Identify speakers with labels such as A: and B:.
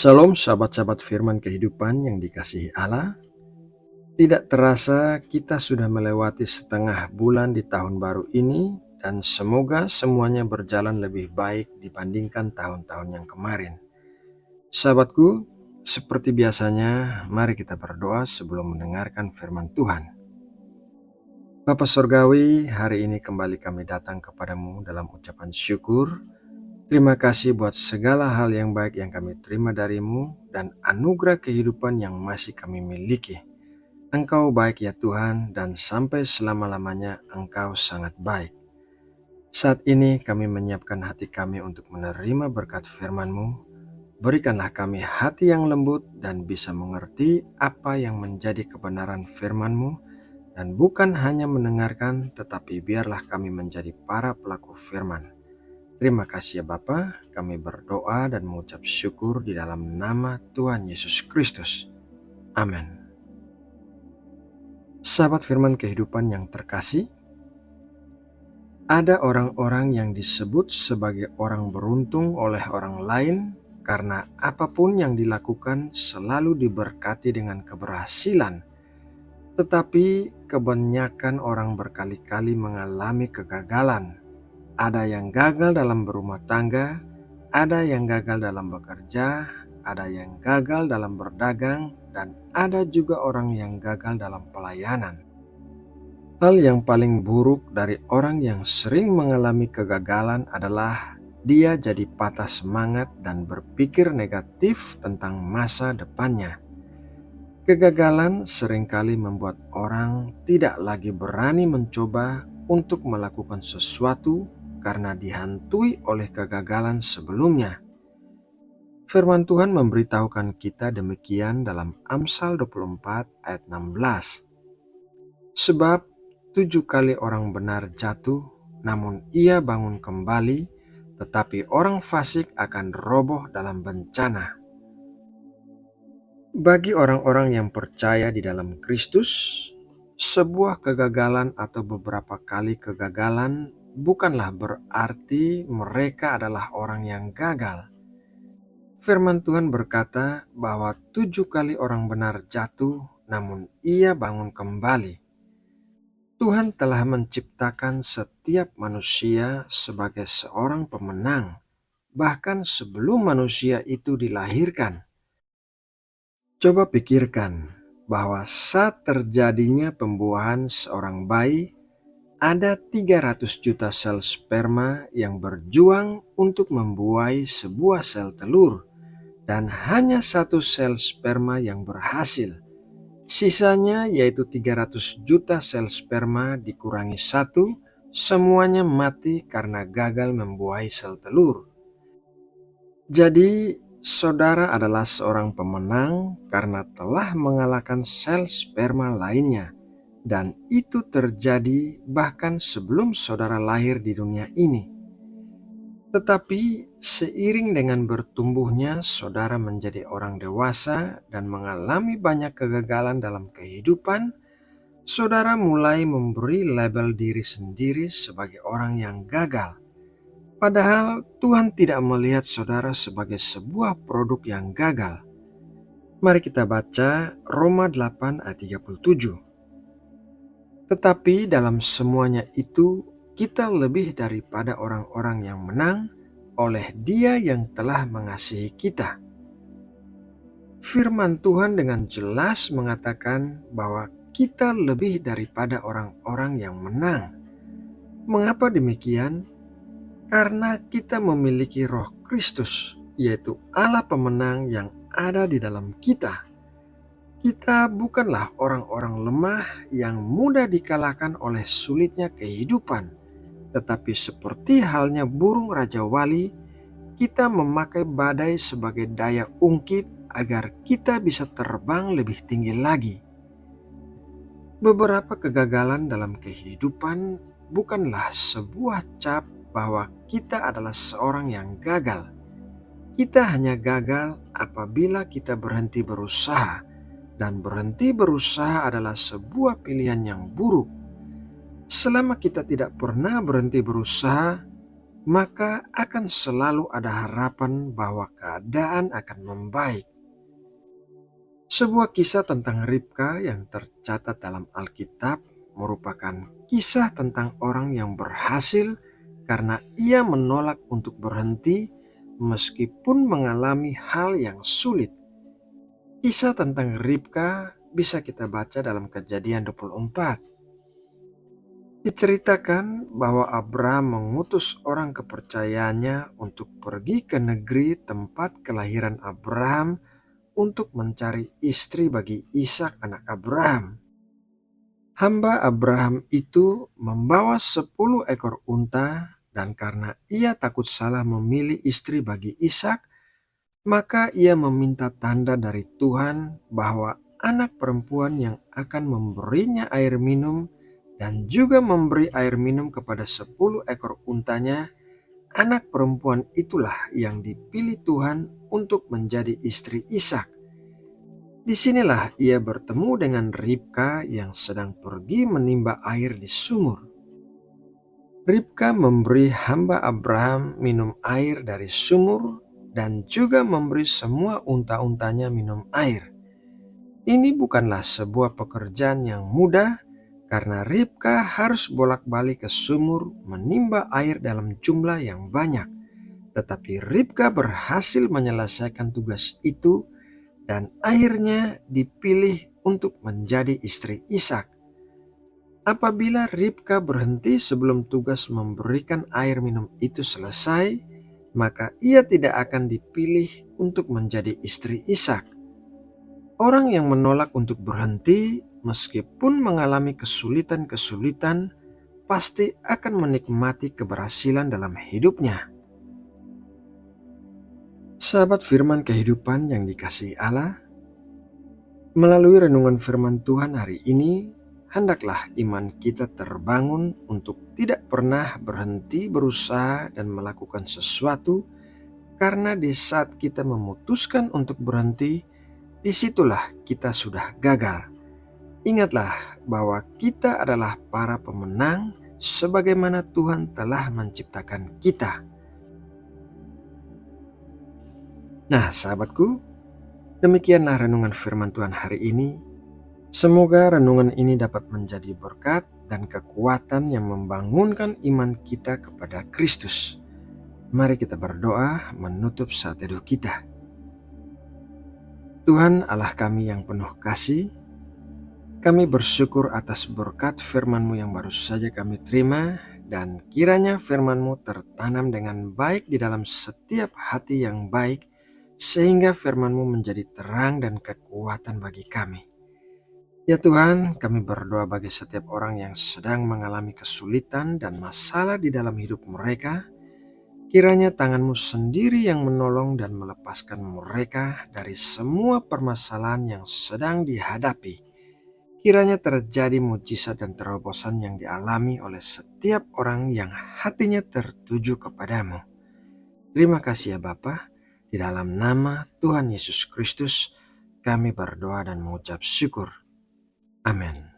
A: Shalom sahabat-sahabat firman kehidupan yang dikasihi Allah. Tidak terasa kita sudah melewati setengah bulan di tahun baru ini dan semoga semuanya berjalan lebih baik dibandingkan tahun-tahun yang kemarin. Sahabatku, seperti biasanya mari kita berdoa sebelum mendengarkan firman Tuhan. Bapa Surgawi, hari ini kembali kami datang kepadamu dalam ucapan syukur. Terima kasih buat segala hal yang baik yang kami terima darimu dan anugerah kehidupan yang masih kami miliki. Engkau baik ya Tuhan, dan sampai selama-lamanya Engkau sangat baik. Saat ini kami menyiapkan hati kami untuk menerima berkat firman-Mu. Berikanlah kami hati yang lembut dan bisa mengerti apa yang menjadi kebenaran firman-Mu, dan bukan hanya mendengarkan, tetapi biarlah kami menjadi para pelaku firman. Terima kasih ya Bapa, kami berdoa dan mengucap syukur di dalam nama Tuhan Yesus Kristus. Amin. Sahabat firman kehidupan yang terkasih, ada orang-orang yang disebut sebagai orang beruntung oleh orang lain karena apapun yang dilakukan selalu diberkati dengan keberhasilan. Tetapi kebanyakan orang berkali-kali mengalami kegagalan. Ada yang gagal dalam berumah tangga, ada yang gagal dalam bekerja, ada yang gagal dalam berdagang, dan ada juga orang yang gagal dalam pelayanan. Hal yang paling buruk dari orang yang sering mengalami kegagalan adalah dia jadi patah semangat dan berpikir negatif tentang masa depannya. Kegagalan seringkali membuat orang tidak lagi berani mencoba untuk melakukan sesuatu karena dihantui oleh kegagalan sebelumnya. Firman Tuhan memberitahukan kita demikian dalam Amsal 24 ayat 16. Sebab 7 kali orang benar jatuh, namun ia bangun kembali, tetapi orang fasik akan roboh dalam bencana. Bagi orang-orang yang percaya di dalam Kristus, sebuah kegagalan atau beberapa kali kegagalan bukanlah berarti mereka adalah orang yang gagal. Firman Tuhan berkata bahwa 7 kali orang benar jatuh, namun ia bangun kembali. Tuhan telah menciptakan setiap manusia sebagai seorang pemenang, bahkan sebelum manusia itu dilahirkan. Coba pikirkan bahwa saat terjadinya pembuahan seorang bayi, ada 300 juta sel sperma yang berjuang untuk membuahi sebuah sel telur, dan hanya 1 sel sperma yang berhasil. Sisanya yaitu 300 juta sel sperma dikurangi 1, semuanya mati karena gagal membuahi sel telur. Jadi, saudara adalah seorang pemenang karena telah mengalahkan sel sperma lainnya, dan itu terjadi bahkan sebelum saudara lahir di dunia ini. Tetapi seiring dengan bertumbuhnya saudara menjadi orang dewasa dan mengalami banyak kegagalan dalam kehidupan, saudara mulai memberi label diri sendiri sebagai orang yang gagal. Padahal Tuhan tidak melihat saudara sebagai sebuah produk yang gagal. Mari kita baca Roma 8 ayat 37. Tetapi dalam semuanya itu kita lebih daripada orang-orang yang menang oleh Dia yang telah mengasihi kita. Firman Tuhan dengan jelas mengatakan bahwa kita lebih daripada orang-orang yang menang. Mengapa demikian? Karena kita memiliki Roh Kristus, yaitu Allah pemenang yang ada di dalam kita. Kita bukanlah orang-orang lemah yang mudah dikalahkan oleh sulitnya kehidupan, tetapi seperti halnya burung Raja Wali, kita memakai badai sebagai daya ungkit agar kita bisa terbang lebih tinggi lagi. Beberapa kegagalan dalam kehidupan bukanlah sebuah cap bahwa kita adalah seorang yang gagal. Kita hanya gagal apabila kita berhenti berusaha, dan berhenti berusaha adalah sebuah pilihan yang buruk. Selama kita tidak pernah berhenti berusaha, maka akan selalu ada harapan bahwa keadaan akan membaik. Sebuah kisah tentang Ribka yang tercatat dalam Alkitab merupakan kisah tentang orang yang berhasil karena ia menolak untuk berhenti meskipun mengalami hal yang sulit. Kisah tentang Ribka bisa kita baca dalam Kejadian 24. Diceritakan bahwa Abraham mengutus orang kepercayaannya untuk pergi ke negeri tempat kelahiran Abraham untuk mencari istri bagi Ishak anak Abraham. Hamba Abraham itu membawa 10 ekor unta, dan karena ia takut salah memilih istri bagi Ishak, maka ia meminta tanda dari Tuhan bahwa anak perempuan yang akan memberinya air minum dan juga memberi air minum kepada 10 ekor untanya, anak perempuan itulah yang dipilih Tuhan untuk menjadi istri Ishak. Disinilah ia bertemu dengan Ribka yang sedang pergi menimba air di sumur. Ribka memberi hamba Abraham minum air dari sumur dan juga memberi semua unta-untanya minum air. Ini bukanlah sebuah pekerjaan yang mudah karena Ribka harus bolak-balik ke sumur menimba air dalam jumlah yang banyak. Tetapi Ribka berhasil menyelesaikan tugas itu dan akhirnya dipilih untuk menjadi istri Ishak. Apabila Ribka berhenti sebelum tugas memberikan air minum itu selesai, maka ia tidak akan dipilih untuk menjadi istri Ishak. Orang yang menolak untuk berhenti meskipun mengalami kesulitan-kesulitan pasti akan menikmati keberhasilan dalam hidupnya. Sahabat firman kehidupan yang dikasihi Allah, melalui renungan firman Tuhan hari ini, hendaklah iman kita terbangun untuk tidak pernah berhenti berusaha dan melakukan sesuatu, karena di saat kita memutuskan untuk berhenti, disitulah kita sudah gagal. Ingatlah bahwa kita adalah para pemenang sebagaimana Tuhan telah menciptakan kita. Nah, sahabatku, demikianlah renungan firman Tuhan hari ini. Semoga renungan ini dapat menjadi berkat dan kekuatan yang membangunkan iman kita kepada Kristus. Mari kita berdoa menutup saat teduh kita. Tuhan Allah kami yang penuh kasih, kami bersyukur atas berkat firman-Mu yang baru saja kami terima, dan kiranya firman-Mu tertanam dengan baik di dalam setiap hati yang baik, sehingga firman-Mu menjadi terang dan kekuatan bagi kami. Ya Tuhan, kami berdoa bagi setiap orang yang sedang mengalami kesulitan dan masalah di dalam hidup mereka. Kiranya tangan-Mu sendiri yang menolong dan melepaskan mereka dari semua permasalahan yang sedang dihadapi. Kiranya terjadi mujizat dan terobosan yang dialami oleh setiap orang yang hatinya tertuju kepadamu. Terima kasih ya Bapa. Di dalam nama Tuhan Yesus Kristus, kami berdoa dan mengucap syukur. Amin.